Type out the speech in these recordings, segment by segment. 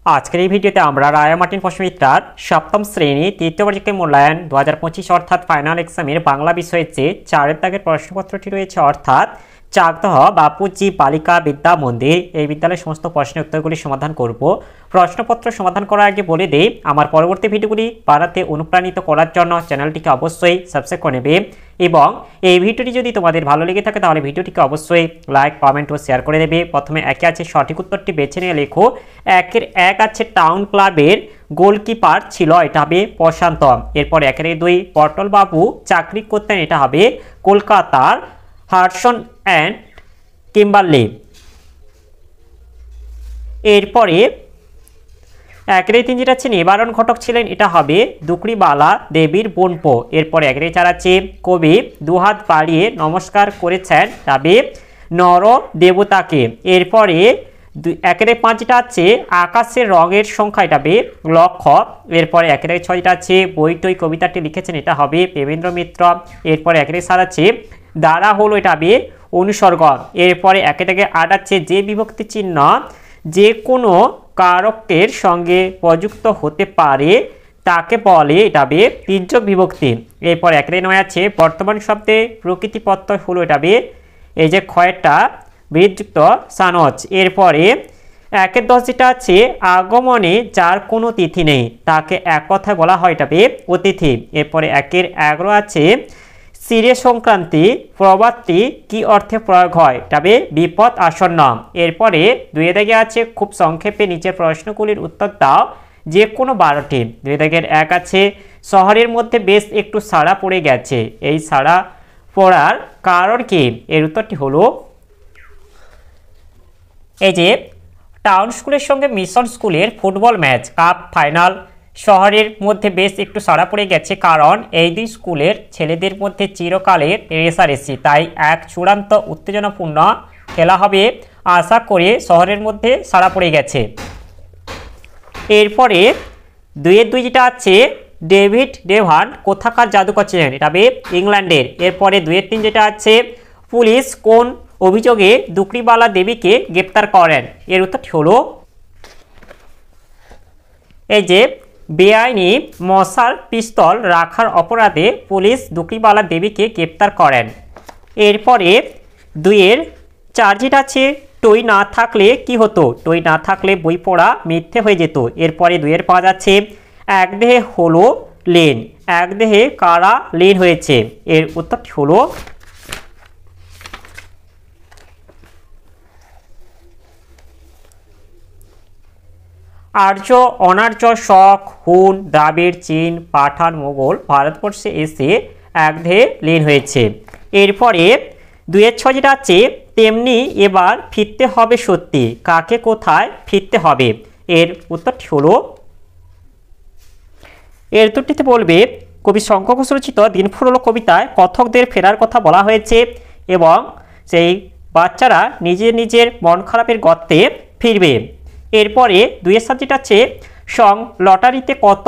আজকের এই ভিডিওতে আমরা রায়া মার্টিন প্রশ্নবিদ্যার সপ্তম শ্রেণী তৃতীয় পর্যায়ের মূল্যায়ন 2025 অর্থাৎ ফাইনাল এক্সামের বাংলা বিষয়ের যে 4 দাগের প্রশ্নপত্রটি রয়েছে অর্থাৎ চাকদহ বাপুজি বালিকা বিদ্যা মন্দির এই বিদ্যালয়ের সমস্ত প্রশ্নের উত্তরগুলি সমাধান করব। প্রশ্নপত্র সমাধান করার আগে বলে দেই, আমার পরবর্তী ভিডিওগুলি বানাতে অনুপ্রাণিত করার জন্য চ্যানেলটিকে অবশ্যই সাবস্ক্রাইব করে নেবে এবং এই ভিডিওটি যদি তোমাদের ভালো লেগে থাকে তাহলে ভিডিওটিকে অবশ্যই লাইক কমেন্ট ও শেয়ার করে দেবে। প্রথমে একে আছে সঠিক উত্তরটি বেছে নিয়ে লেখো। একের এক আছে টাউন ক্লাবের গোলকিপার ছিল, এটা হবে প্রশান্ত। এরপর একের দুই পটল বাবু চাকরি করতেন, এটা হবে কলকাতার হাডসন অ্যান্ড কিম্বারলি। এরপরে একের তিন যেটা আছে নিবারণ ঘটক ছিলেন, এটা হবে দুকড়িবালা দেবীর বোনপো। এরপরে একের চার আছে কবি দুহাত বাড়িয়ে নমস্কার করেছেন, তবে নর দেবতাকে। এরপরে একের পাঁচ যেটা আছে আকাশের রঙের সংখ্যা, এটা হবে লক্ষ্য। এরপরে একের ছয় যেটা আছে বইটই কবিতাটি লিখেছেন, এটা হবে দেবেন্দ্র মিত্র। এরপরে একের সাত আছে দ্বারা হলো, এটা হবে অনুসর্গ। এরপরে একে থেকে আট আছে যে বিভক্তি চিহ্ন যে কোনো কারকের সঙ্গে প্রযুক্ত হতে পারে তাকে বলে, এটা হবে তির্যক বিভক্তি। এরপর একের নয় আছে বর্তমান শব্দে প্রকৃতি প্রত্যয় হলো, এটা হবে এই যে ক্ষয়টা বৃদ্ধযুক্ত সানচ। এরপরে একের দশ যেটা আছে আগমনে যার কোনো তিথি নেই তাকে এক কথায় বলা হয়, এটা হবে অতিথি। এরপরে একের 11 আছে চিরে সংক্রান্তি প্রবাদটি কি অর্থে প্রয়োগ হয়, তবে বিপদ আসন্ন। এরপরে দুই দাগে আছে খুব সংক্ষেপে নিচের প্রশ্নগুলির উত্তর দাও যে কোনো 12টি। দুই দাগের এক আছে শহরের মধ্যে বেশ একটু সাড়া পড়ে গেছে, এই সাড়া পড়ার কারণ কি? এর উত্তরটি হলো এই যে টাউন স্কুলের সঙ্গে মিশন স্কুলের ফুটবল ম্যাচ কাপ ফাইনাল শহরের মধ্যে বেশ একটু সাড়া পড়ে গেছে, কারণ এই দুই স্কুলের ছেলেদের মধ্যে চিরকালের রেষারেষি, তাই এক চূড়ান্ত উত্তেজনাপূর্ণ খেলা হবে আশা করে শহরের মধ্যে সাড়া পড়ে গেছে। এরপরে দুইয়ের দুই যেটা আছে ডেভিড ডেভান কোথাকার জাদুকর ছিলেন, এটা হবে ইংল্যান্ডের। এরপরে দুইয়ের তিন যেটা আছে পুলিশ কোন অভিযোগে দুকড়িবালা দেবীকে গ্রেপ্তার করেন, এর উত্তরটি হলো এই যে বেআইনি মশার পিস্তল রাখার অপরাধে পুলিশ দুকড়িবালা দেবীকে গ্রেপ্তার করেন। এরপরে দুইয়ের চার যেটা আছে টই না থাকলে কি হতো, টই না থাকলে বই পড়া মিথ্যে হয়ে যেত। এরপরে দুইয়ের পাঁচ আছে এক দেহে হলো লীন, এক দেহে কারা লীন হয়েছে, এর উত্তরটি হলো আর্য অনার্য শক হুন দ্রাবিড় চীন পাঠান মোগল ভারতবর্ষে এসে একধেয়ে লীন হয়েছে। এরপরে দুইয়ের ছয় যেটা আছে তেমনি এবার ফিরতে হবে সত্যি, কাকে কোথায় ফিরতে হবে, এর উত্তরটি হলো এর উত্তরটিতে বলবে কবি শঙ্কর ঘোষ রচিত দিনফুরলো কবিতায় কথকদের ফেরার কথা বলা হয়েছে এবং সেই বাচ্চারা নিজের নিজের মন খারাপের গর্তে ফিরবে। এরপরে দুইয়ের সাত যেটা আছে সং লটারিতে কত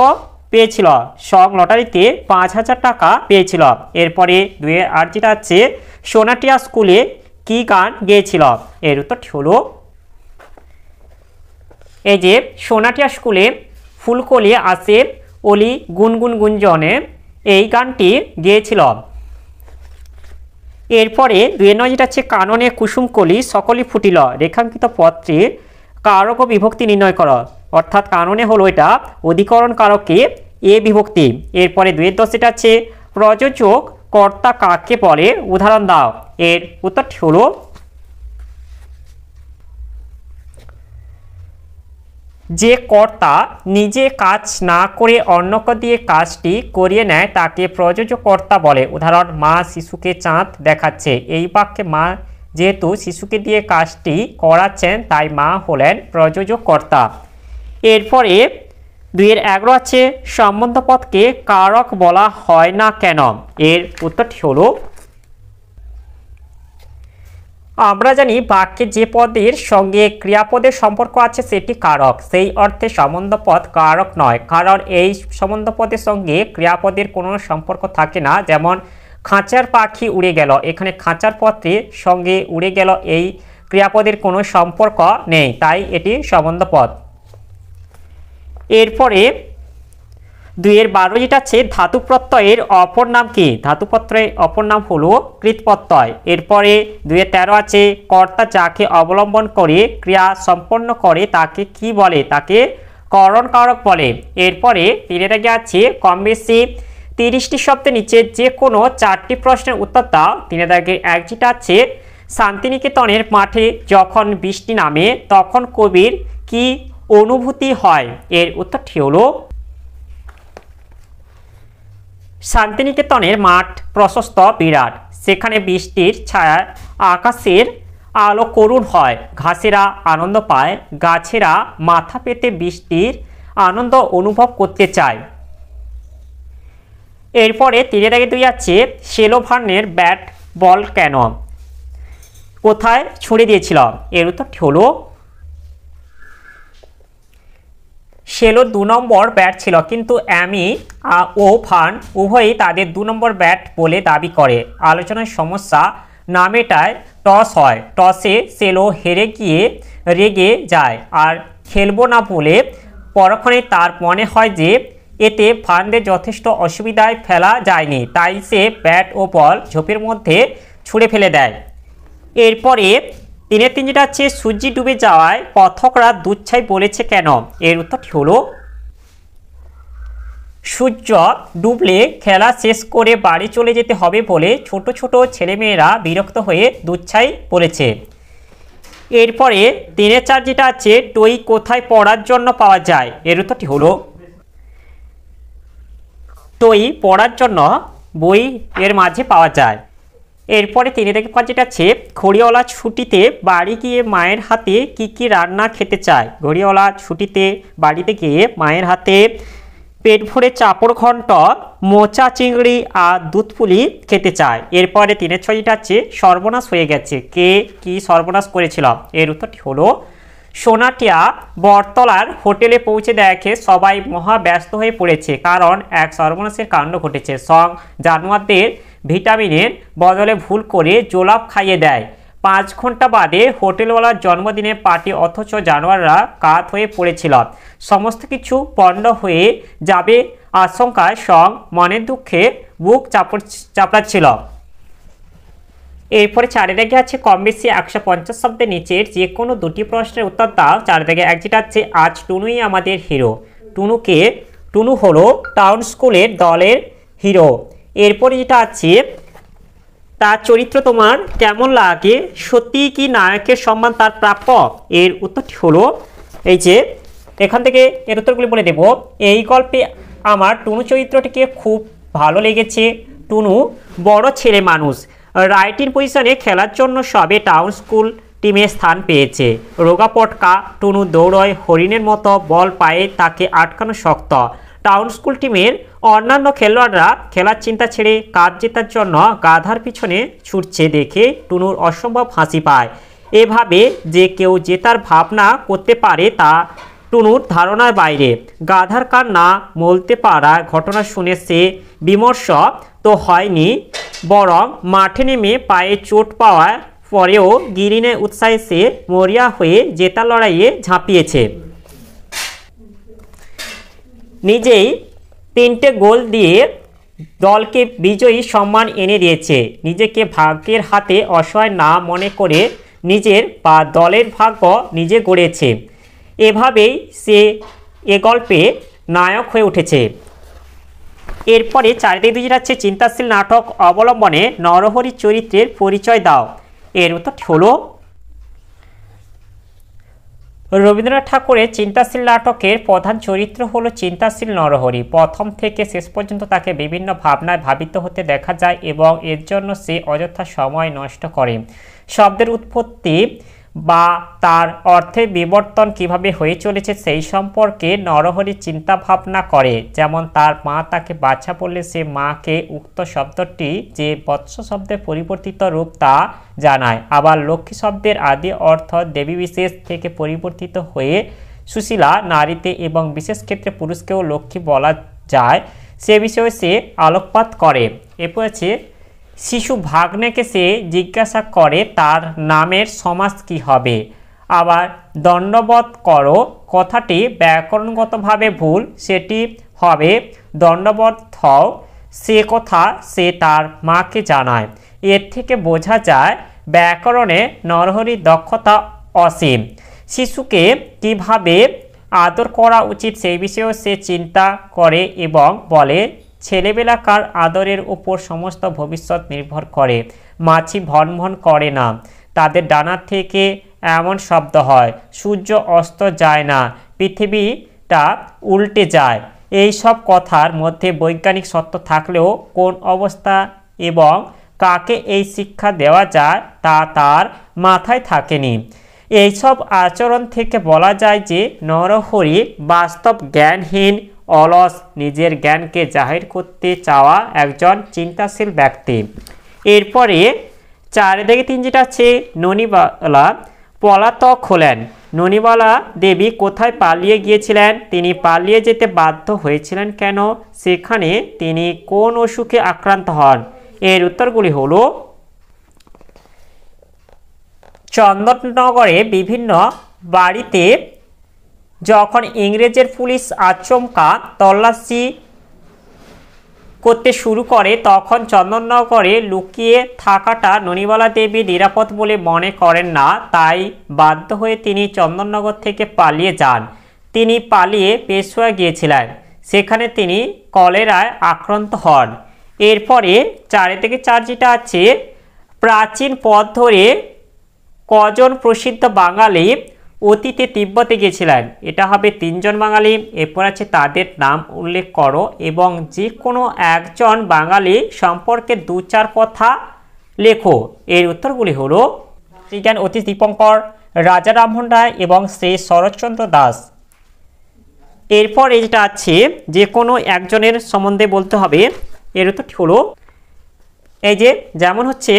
পেয়েছিল, সং লটারিতে 5,000 টাকা পেয়েছিল। এরপরে দুইয়ের আট যেটা আছে সোনাটিয়া স্কুলে কি গান গেয়েছিল, এর উত্তরটি হলো এই যে সোনাটিয়া স্কুলে ফুলকলি আসে অলি গুনগুন গুঞ্জনে, এই গানটি গেয়েছিল। এরপরে দুইয়ের নয় যেটা আছে কাননে কুসুমকলি সকলই ফুটিল রেখাঙ্কিত পত্রের কারক ও বিভক্তি নির্ণয় করো, অর্থাৎ কাননে হলো এটা অধিকরণ কারকে এ বিভক্তি। এরপরে দুইয়ের দশ যেটা আছে প্রযোজক কর্তা কাকে বলে উদাহরণ দাও, এর উত্তরটি হলো যে কর্তা নিজে কাজ না করে অন্যকে দিয়ে কাজটি করিয়ে নেয় তাকে প্রযোজক কর্তা বলে। উদাহরণ মা শিশুকে চাঁদ দেখাচ্ছে, এই বাক্যে মা যেহেতু শিশুকে দিয়ে কাজটি করাচ্ছেন তাই মা হলেন প্রযোজক কর্তা। এরপরে দুইয়ের 11 আছে সম্বন্ধপদকে কারক বলা হয় না কেন, এর উত্তরটি হলো আমরা জানি বাক্যে যে পদের সঙ্গে ক্রিয়াপদের সম্পর্ক আছে সেটি কারক, সেই অর্থে সম্বন্ধপদ কারক নয়, কারণ এই সম্বন্ধপদের সঙ্গে ক্রিয়াপদের কোনো সম্পর্ক থাকে না। যেমন খাঁচার পাখি উড়ে গেল, এখানে খাঁচার পদের সঙ্গে উড়ে গেল এই ক্রিয়াপদের কোনো সম্পর্ক নেই, তাই এটি সম্বন্ধপদ। এরপরে 2-12 যেটা আছে ধাতু প্রত্যয়ের অপর নাম কি? ধাতু প্রত্যয়ের অপর নাম হলো কৃত প্রত্যয়। এরপরে 2-13 আছে কর্তা যাকে অবলম্বন করে ক্রিয়া সম্পন্ন করে তাকে কি বলে? তাকে করণ কারক বলে। এরপরে 3 দাগে আছে কম বেশি 30টি শব্দের নিচে যে কোনো 4টি প্রশ্নের উত্তর দাও। 3 দাগে 1 যেটা আছে শান্তিনিকেতনের মাঠে যখন বৃষ্টি নামে তখন কবির কি অনুভূতি হয়? এর উত্তরটি হলো শান্তিনিকেতনের মাঠ প্রশস্ত বিরাট, সেখানে বৃষ্টির ছায়ায় আকাশের আলো করুণ হয়, ঘাসেরা আনন্দ পায়, গাছেরা মাথা পেতে বৃষ্টির আনন্দ অনুভব করতে চায়। এরপরে 3 দাগে 2 আছে সেলোভানের ব্যাট বল কেন কোথায় ছুঁড়ে দিয়েছিল? এর উত্তরটি হলো সেলো 2 নম্বর ব্যাট ছিল, কিন্তু অ্যামি ও ভান উভয়ই তাদের 2 নম্বর ব্যাট বলে দাবি করে। আলোচনার সমস্যা না মেটায় টস হয়, টসে সেলো হেরে গিয়ে রেগে যায় আর খেলবো না বলে পরক্ষণে তার মনে হয় যে এতে ভানদের যথেষ্ট অসুবিধায় ফেলা যায়নি, তাই সে ব্যাট ও বল ঝোপের মধ্যে ছুঁড়ে ফেলে দেয়। এরপরে 3 যেটা আছে সূর্য ডুবে যাওয়ায় কথকরা দুচ্ছাই বলেছে কেন? এর উত্তরটি হলো সূর্য ডুবলে খেলা শেষ করে বাড়ি চলে যেতে হবে বলে ছোট ছোট ছেলেমেয়েরা বিরক্ত হয়ে দুচ্ছাই বলেছে। এরপরে 3-4 যেটা আছে টই কোথায় পড়ার জন্য পাওয়া যায়? এর উত্তরটি হলো টই পড়ার জন্য বই এর মাঝে পাওয়া যায়। এরপরে 3 থেকে 5 যেটা আছে ঘড়িওয়ালা ছুটিতে বাড়ি গিয়ে মায়ের হাতে কি কি রান্না খেতে চায়? ঘড়িওয়ালা ছুটিতে বাড়িতে গিয়ে মায়ের হাতে পেট ভরে চাপড় ঘন্ট, মোচা চিংড়ি আর দুধ পুলি খেতে চায়। এরপরে 3-6 যেটা আছে সর্বনাশ হয়ে গেছে, কে কি সর্বনাশ করেছিল? এর উত্তরটি হলো সোনাটিয়া বটতলার হোটেলে পৌঁছে দেখে সবাই মহা ব্যস্ত হয়ে পড়েছে, কারণ এক সর্বনাশের কাণ্ড ঘটেছে। সং জানোয়ারদের ভিটামিনের বদলে ভুল করে জোলাপ খাইয়ে দেয়। 5 ঘন্টা বাদে হোটেলওয়ালার জন্মদিনের পার্টি, অথচ জানোয়াররা কাত হয়ে পড়েছিল। সমস্ত কিছু পণ্ড হয়ে যাবে আশঙ্কায় সং মনের দুঃখে বুক চাপড়াচ্ছিল। এরপরে 4 দাগে আছে কম বেশি 150 শব্দের নিচের যে কোনো 2টি প্রশ্নের উত্তর দাও। 4 দাগে 1 যেটা আছে আজ টুনুই আমাদের হিরো। টুনু হলো টাউন স্কুলের দলের হিরো। এরপরে যেটা আছে তার চরিত্র তোমার কেমন লাগে? সত্যি কি নায়কের সম্মান তার প্রাপ্য? এর উত্তরটি হলো এই যে এখান থেকে এর উত্তরগুলি বলে দেব। এই গল্পে আমার টুনু চরিত্রটিকে খুব ভালো লেগেছে। টুনু বড় ছেলে মানুষ, রাইটিং পজিশনে খেলার জন্য সবে টাউন স্কুল টিমে স্থান পেয়েছে। রোগা পটকা টুনু দৌড়য় হরিণের মতো, বল পায়ে তাকে আটকানো শক্ত। টাউন স্কুল টিমের অন্যান্য খেলোয়াড়রা খেলার চিন্তা ছেড়ে কাপ জেতার জন্য গাধার পিছনে ছুটছে দেখে টুনুর অসম্ভব হাসি পায়। এভাবে যে কেউ জেতার ভাবনা করতে পারে তা টুনুর ধারণার বাইরে। গাধার কান্না মলতে পারা ঘটনা শুনে সে বিমর্ষ তো হয়নি, বরং মাঠে নেমে পায়ে চোট পাওয়ার পরেও গিরিনের উৎসাহে সে মরিয়া হয়ে জেতার লড়াইয়ে ঝাঁপিয়েছে। নিজেই 3টে গোল দিয়ে দলকে বিজয়ী সম্মান এনে দিয়েছে। নিজেকে ভাগ্যের হাতে অসহায় না মনে করে নিজের বা দলের ভাগ্য নিজে গড়েছে। এভাবেই সে এ গল্পে নায়ক হয়ে উঠেছে। এরপরে 4 থেকে 2 যাচ্ছে চিন্তাশীল নাটক অবলম্বনে নরহরি চরিত্রের পরিচয় দাও। এর উত্তরটি হলো রবীন্দ্রনাথ ঠাকুরের চিন্তাশীল নাটকের প্রধান চরিত্র হলো চিন্তাশীল নরহরি। প্রথম থেকে শেষ পর্যন্ত তাকে বিভিন্ন ভাবনায় ভাবিত হতে দেখা যায় এবং এর জন্য সে অযথা সময় নষ্ট করে। শব্দের উৎপত্তি বা তার অর্থের বিবর্তন কিভাবে হয়ে চলেছে সেই সম্পর্কে নরহরি চিন্তা ভাবনা করে। যেমন তার মা তাকে বাচ্চা বললে সে মাকে উক্ত শব্দটি যে বৎস শব্দের পরিবর্তিত রূপ তা জানায়। আবার লক্ষ্মী শব্দের আদি অর্থ দেবী বিশেষ থেকে পরিবর্তিত হয়ে সুশীলা নারীতে এবং বিশেষ ক্ষেত্রে পুরুষকেও লক্ষ্মী বলা যায় সে বিষয়ে সে আলোকপাত করে। এরপর আছে শিশু ভাগ্নেকে সে জিজ্ঞাসা করে তার নামের সমাস কি হবে। আবার দণ্ডবধ করো কথাটি ব্যাকরণগতভাবে ভুল, সেটি হবে দণ্ডবধ হও, সে কথা সে তার মাকে জানায়। এর থেকে বোঝা যায় ব্যাকরণে নরহরির দক্ষতা অসীম। শিশুকে কিভাবে আদর করা উচিত সেই বিষয়েও সে চিন্তা করে এবং বলে, ছেলেবেলাকার আদরের উপর সমস্ত ভবিষ্যৎ নির্ভর করে। মাছি ভন ভন করে না, তাদের ডানা থেকে এমন শব্দ হয়, সূর্য অস্ত যায় না, পৃথিবীটা উল্টে যায়। এই সব কথার মধ্যে বৈজ্ঞানিক সত্য থাকলেও কোন অবস্থা এবং কাকে এই শিক্ষা দেওয়া যায় তা তার মাথায় থাকেনি। এইসব আচরণ থেকে বলা যায় যে নরহরি বাস্তব জ্ঞানহীন, অলস, নিজের জ্ঞানকে জাহির করতে চাওয়া একজন চিন্তাশীল ব্যক্তি। এরপরে 4-3 যেটা আছে, ননিবালা পলাতক হলেন। ননিবালা দেবী কোথায় পালিয়ে গিয়েছিলেন? তিনি পালিয়ে যেতে বাধ্য হয়েছিলেন কেন? সেখানে তিনি কোন অসুখে আক্রান্ত হন? এর উত্তরগুলি হলো চন্দননগরে বিভিন্ন বাড়িতে যখন ইংরেজের পুলিশ আচমকা তল্লাশি করতে শুরু করে তখন চন্দননগরে লুকিয়ে থাকাটা ননিবালা দেবী নিরাপদ বলে মনে করেন না, তাই বাধ্য হয়ে তিনি চন্দননগর থেকে পালিয়ে যান। তিনি পালিয়ে পেশোয়া গিয়েছিলেন, সেখানে তিনি কলেরায় আক্রান্ত হন। এরপরে 4-4 যেটা আছে, প্রাচীন পথ ধরে কজন প্রসিদ্ধ বাঙালি অতীতে তিব্বতে গিয়েছিলেন? এটা হবে 3 জন বাঙালি। এরপর আছে তাদের নাম উল্লেখ করো এবং যে কোনো একজন বাঙালি সম্পর্কে 2-4 কথা লেখো। এর উত্তরগুলি হলো শ্রীজ্ঞান অতীশ দীপঙ্কর, রাজা রামমোহন রায় এবং শ্রী শরৎচন্দ্র দাস। এরপর যেটা আছে যে কোনো একজনের সম্বন্ধে বলতে হবে। এর উত্তরটি হলো এই যে, যেমন হচ্ছে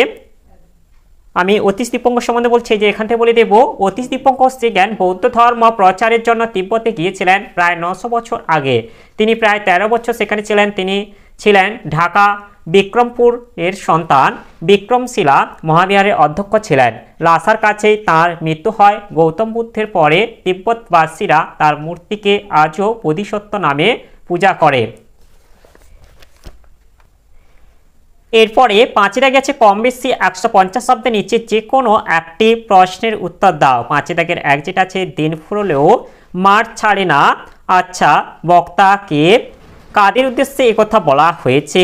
আমি অতীশ দীপঙ্কর সম্বন্ধে বলছি, যে এখান থেকে বলে দেব, অতীশ দীপঙ্কর শ্রীজ্ঞান বৌদ্ধ ধর্ম প্রচারের জন্য তিব্বতে গিয়েছিলেন প্রায় 900 বছর আগে। তিনি প্রায় 13 বছর সেখানে ছিলেন। তিনি ছিলেন ঢাকা বিক্রমপুর এর সন্তান। বিক্রমশিলা মহাবিহারের অধ্যক্ষ ছিলেন। লাসার কাছেই তার মৃত্যু হয়। গৌতম বুদ্ধের পরে তিব্বতবাসীরা তার মূর্তিকে আজও বোধিসত্ত্ব নামে পূজা করে। এরপরে 5 গেছে, কম বেশি 150 শব্দের নিচে যে কোনো একটি প্রশ্নের উত্তর দাও। 5 1 যেটা আছে, দিন ফুরলেও মাঠ ছাড়ে না। আচ্ছা, বক্তাকে কাদের উদ্দেশ্যে একথা বলা হয়েছে?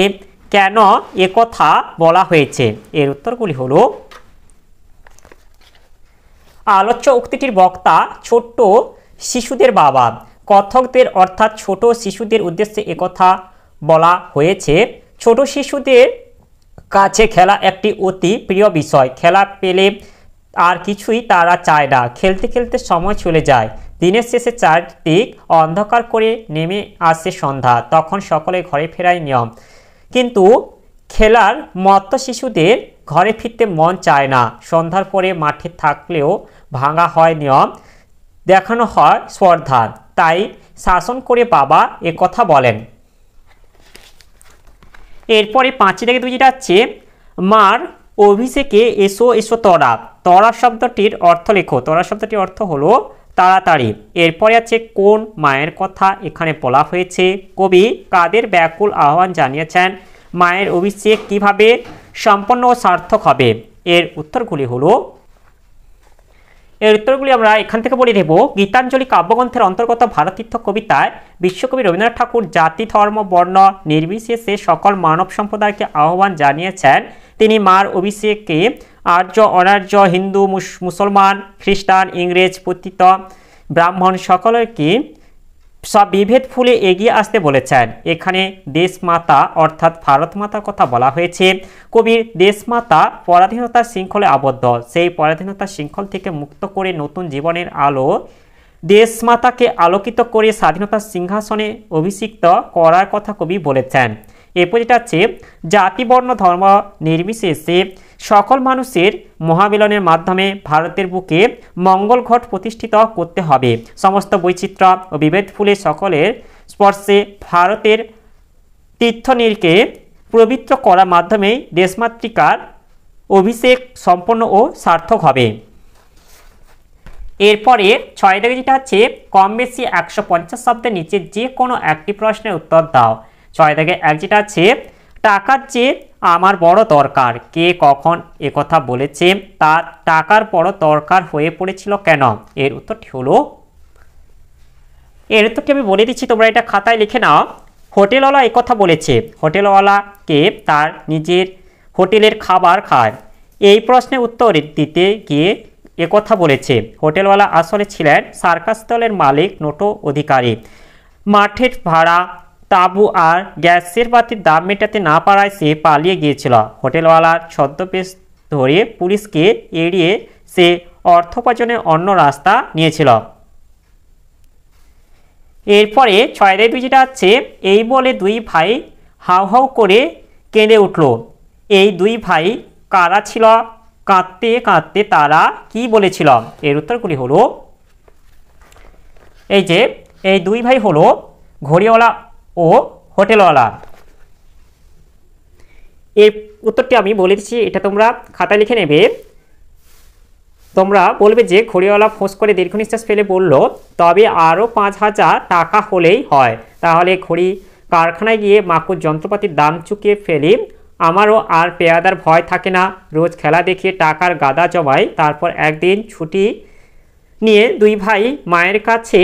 কেন একথা বলা হয়েছে? এর উত্তরগুলি হলো আলোচ্য উক্তিটির বক্তা ছোট্ট শিশুদের বাবা। কথকদের অর্থাৎ ছোট শিশুদের উদ্দেশ্যে একথা বলা হয়েছে। ছোট শিশুদের কাছে খেলা একটি অতি প্রিয় বিষয়। খেলা পেলে আর কিছুই তারা চায় না। খেলতে খেলতে সময় চলে যায়। দিনের শেষে চারদিক অন্ধকার করে নেমে আসে সন্ধ্যা, তখন সকলে ঘরে ফেরার নিয়ম। কিন্তু খেলার মত্ত শিশুদের ঘরে ফিরতে মন চায় না। সন্ধ্যার পরে মাঠে থাকলেও ভাঙা হয় নিয়ম, দেখানো হয় স্পর্ধা। তাই শাসন করে বাবা একথা বলেন। এরপরে 5-2 যেটা আছে, মার অভিষেকে এসো এসো তরা। তরা শব্দটির অর্থ লেখো। তরা শব্দটির অর্থ হলো তাড়াতাড়ি। এরপরে আছে কোন মায়ের কথা এখানে বলা হয়েছে? কবি কাদের ব্যাকুল আহ্বান জানিয়েছেন? মায়ের অভিষেক কিভাবে সম্পন্ন ও সার্থক হবে? এর উত্তরগুলি হলো, এর উত্তরগুলি আমরা এখান থেকে বলে দেব। গীতাঞ্জলি কাব্যগ্রন্থের অন্তর্গত ভারতীর্থ কবিতায় বিশ্বকবি রবীন্দ্রনাথ ঠাকুর জাতি ধর্ম বর্ণ নির্বিশেষে সকল মানব সম্প্রদায়কে আহ্বান জানিয়েছেন। তিনি মার অভিষেকে আর্য অনার্য, হিন্দু মুসলমান, খ্রিস্টান, ইংরেজ, পতিত ব্রাহ্মণ সকলকে সব বিভেদ ভুলে এগিয়ে আসতে বলেছেন। এখানে দেশমাতা অর্থাৎ ভারত মাতার কথা বলা হয়েছে। কবির দেশমাতা পরাধীনতার শৃঙ্খলে আবদ্ধ, সেই পরাধীনতার শৃঙ্খল থেকে মুক্ত করে নতুন জীবনের আলো দেশমাতাকে আলোকিত করে স্বাধীনতার সিংহাসনে অভিষিক্ত করার কথা কবি বলেছেন। এরপর যেটা আছে, জাতি বর্ণ ধর্ম নির্বিশেষে সকল মানুষের মহামিলনের মাধ্যমে ভারতের বুকে মঙ্গল ঘট প্রতিষ্ঠিত করতে হবে। সমস্ত বৈচিত্র্য ও বিভেদ ফুলে সকলের স্পর্শে ভারতের তীর্থনীরকে পবিত্র করার মাধ্যমেই দেশমাতৃকার অভিষেক সম্পন্ন ও সার্থক হবে। এরপরে 6 দাগে যেটা হচ্ছে কম বেশি 150 শব্দের নিচে যে কোনো একটি প্রশ্নের উত্তর দাও। 6 দাগে এক যেটা আছে টাকার চেয়ে আমার বড় দরকার, কে কখন একথা বলেছে, তার টাকার বড় দরকার হয়ে পড়েছিল কেন? এর উত্তরটি হলো, এর উত্তরটি আমি বলে দিচ্ছি, তোমরা এটা খাতায় লিখে নাও। হোটেলওয়ালা একথা বলেছে, হোটেলওয়ালাকে তার নিজের হোটেলের খাবার খায়। এই প্রশ্নের উত্তর দিতে গিয়ে একথা বলেছে। হোটেলওয়ালা আসলে ছিলেন সার্কাস দলের মালিক, নোটো অধিকারী। মাঠের ভাড়া, তাঁবু আর গ্যাসের বাতির দাম মেটাতে না পারায় সে পালিয়ে গিয়েছিল। হোটেলওয়ালার ছদ্মবেশ ধরে পুলিশকে এড়িয়ে সে অর্থ উপার্জনের অন্য রাস্তা নিয়েছিল। এরপরে 6 দাগে 2 যেটা আছে এই বলে দুই ভাই হাউ হাউ করে কেঁদে উঠল। এই দুই ভাই কারা ছিল? কাঁদতে কাঁদতে তারা কি বলেছিল? এর উত্তরগুলি হলো, এই যে এই দুই ভাই হলো ঘড়িওয়ালা ও হোটেলওয়ালা। এই উত্তরটি আমি বলে দিচ্ছি, এটা তোমরা খাতায় লিখে নেবে। তোমরা বলবে যে ঘড়িওয়ালা ফোঁস করে দীর্ঘ নিঃশ্বাস ফেলে বলল, তবে আরও 5000 টাকা হলেই হয়, তাহলে ঘড়ি কারখানায় গিয়ে মাকুর যন্ত্রপাতির দাম চুকিয়ে ফেলি, আমারও আর পেয়াদার ভয় থাকে না, রোজ খেলা দেখিয়ে টাকার গাদা জমাই। তারপর একদিন ছুটি নিয়ে দুই ভাই মায়ের কাছে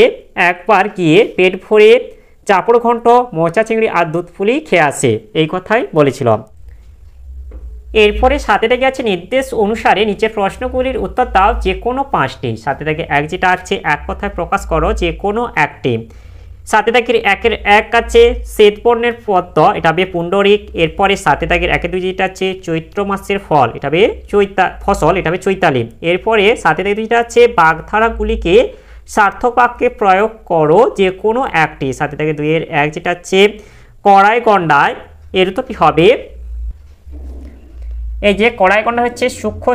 একবার গিয়ে পেট ভরে চাপড় ঘন্ট, মোচা চিংড়ি আর দুধ পুলি খেয়ে আসে, এই কথাই বলেছিল। এরপরে 7 দাগে আছে নির্দেশ অনুসারে নিচের প্রশ্নগুলির উত্তর দাও যে কোনো 5টি। 7 দাগে 1 যেটা আছে এক কথায় প্রকাশ করো যে কোনো একটি। 7 দাগের 1-এর 1 আছে শ্বেতবর্ণের পদ্ম, এটা হবে পুণ্ডরিক। এরপরে 7 দাগের 1-এর 2 যেটা আছে চৈত্র মাসের ফল, এটা হবে ফসল, এটা হবে চৈতালি। এরপরে 7 দাগের 2 যেটা আছে বাগধারাগুলিকে সার্থক বাক্যে প্রয়োগ করো যে কোনো একটি। 7 দাগের 2-এর 1 যেটা আছে কড়াই গন্ডায়, এর উত্তরটি হবে, এই যে কড়াই গন্ডা হচ্ছে সূক্ষ্ম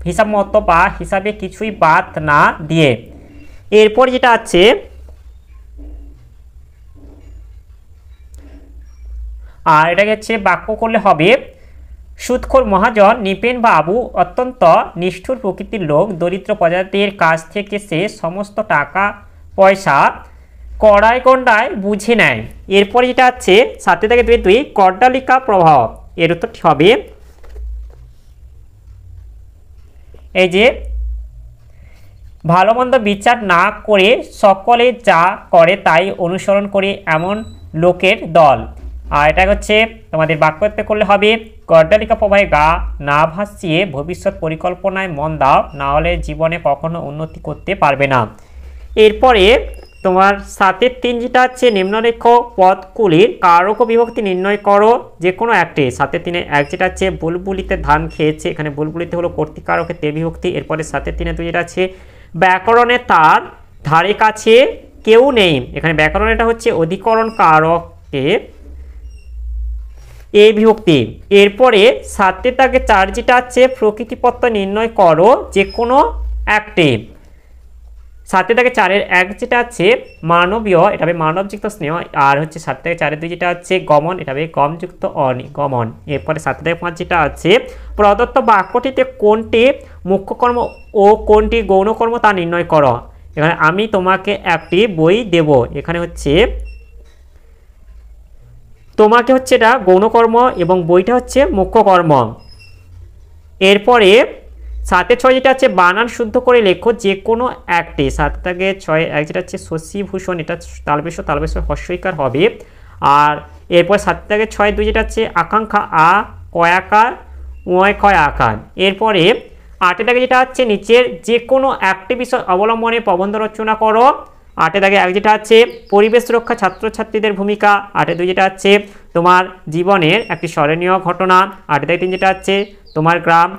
হিসাব মতো বা হিসাবে কিছুই বাদ না দিয়ে। এরপর যেটা আছে আর এটাকে হচ্ছে বাক্য করলে হবে, সুদখোর মহাজন নিপেন বাবু অত্যন্ত নিষ্ঠুর প্রকৃতির লোক, দরিদ্র প্রজাতির কাছ থেকে সে সমস্ত টাকা পয়সা কড়াই গন্ডায় বুঝে নেয়। এরপরে যেটা আছে 7 দাগে 2 কর্ডালিকা প্রভাব, এর উত্তরটি হবে, এই যে ভালো মন্দ বিচার না করে সকলে যা করে তাই অনুসরণ করে এমন লোকের দল। আর এটা হচ্ছে তোমাদের বাক্যতে করলে হবে, কর্ডালিকা প্রবাহে গা না ভাসিয়ে ভবিষ্যৎ পরিকল্পনায় মন দাও, না হলে জীবনে কখনো উন্নতি করতে পারবে না। এরপরে তোমার 7-এর 3 যেটা আছে নিম্নরেখ পদগুলির কারক বিভক্তি নির্ণয় করো যে কোনো একটি। 7-এর 3-এর 1 যেটা আছে বুলবুলিতে ধান খেয়েছে, এখানে বুলবুলিতে হলো কর্তৃকারকের তে বিভক্তি। এরপরে 7-এর 3-এর 2 যেটা আছে ব্যাকরণে তার ধারে কাছে কেউ নেই, এখানে ব্যাকরণ এটা হচ্ছে অধিকরণ কারকে এ বিভক্তি। এরপরে 7-এর দাগে 4 যেটা আছে প্রকৃতিপত্র নির্ণয় করো যে কোনো একটি। 7-এর দাগে 4-এর 1 যেটা আছে মানবীয়, এটা হবে মানবযুক্ত স্নেহ। আর হচ্ছে 7 দাগে 4-এর 2 যেটা আছে গমন, এটা হবে গমযুক্ত অনিগমন। এরপরে 7 দাগে 5 যেটা আছে প্রদত্ত বাক্যটিতে কোনটি মুখ্য কর্ম ও কোনটি গৌণ কর্ম তা নির্ণয় করো। এখানে আমি তোমাকে একটি বই দেব, এখানে হচ্ছে তোমাকে হচ্ছে এটা গৌণকর্ম এবং বইটা হচ্ছে মুখ্য কর্ম। এরপরে 7-এর 6 যেটা আছে বানান শুদ্ধ করে লেখো যে কোনো একটি। 7 দাগে 6-এর 1 যেটা আছে শশীভূষণ, এটা তালবেশ হস্যইকার হবে। আর এরপর 7 দাগে 6-এর 2 যেটা আছে আকাঙ্ক্ষা আ কয়াকার ওয় কয় আকার। এরপরে 8-এর দাগে যেটা আছে নিচের যে কোনো একটি বিষয় অবলম্বনে প্রবন্ধ রচনা করো। 8-এর দাগে 1 যেটা আছে পরিবেশ রক্ষা ছাত্রছাত্রীদের ভূমিকা। 8-এর 2 যেটা আছে তোমার জীবনের একটি স্মরণীয় ঘটনা। 8-এর দাগে 3 যেটা আছে তোমার গ্রাম।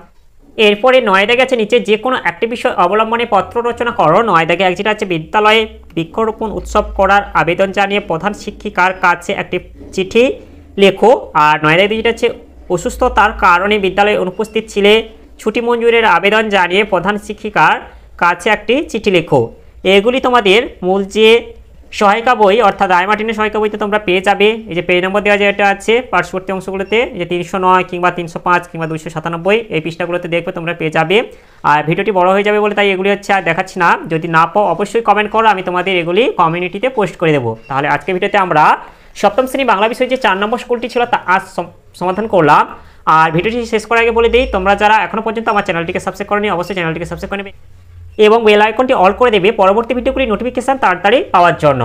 এরপরে 9 দাগে আছে নিচে যে কোনো একটি বিষয় অবলম্বনে পত্র রচনা করো। 9 দাগে 1 যেটা আছে বিদ্যালয়ে বৃক্ষরোপণ উৎসব করার আবেদন জানিয়ে প্রধান শিক্ষিকার কাছে একটি চিঠি লেখো। আর 9 দাগে যেটা আছে অসুস্থতার কারণে বিদ্যালয়ে অনুপস্থিত ছিলে, ছুটি মঞ্জুরের আবেদন জানিয়ে প্রধান শিক্ষিকার কাছে একটি চিঠি লেখো। এগুলি তোমাদের মূল যে সহায়িকা বই অর্থাৎ রায় মার্টিনের সহায়িকা বইতে তোমরা পেয়ে যাবে এই যে পেজ নম্বর দেওয়া যেটা আছে পার্শ্ববর্তী অংশগুলোতে যে 309 কিংবা 305 কিংবা 297 এই পৃষ্ঠাগুলোতে দেখবে তোমরা পেয়ে যাবে। আর ভিডিওটি বড় হয়ে যাবে বলে তাই এগুলি হচ্ছে আর দেখাচ্ছি না, যদি না পাও অবশ্যই কমেন্ট করো, আমি তোমাদের এগুলি কমিউনিটিতে পোস্ট করে দেবো। তাহলে আজকে ভিডিওতে আমরা সপ্তম শ্রেণী বাংলা বিষয়ে যে 4 নম্বর স্কুলটি ছিল তা আজ সমাধান করলাম। আর ভিডিওটি শেষ করার আগে বলে দিই, তোমরা যারা এখনো পর্যন্ত আমার চ্যানেলটিকে সাবস্ক্রাইব করোনি অবশ্যই চ্যানেলটিকে সাবস্ক্রাইব করে নেবে এবং বেল আইকনটি অল করে দেবে পরবর্তী ভিডিওগুলির নোটিফিকেশন তাড়াতাড়ি পাওয়ার জন্য।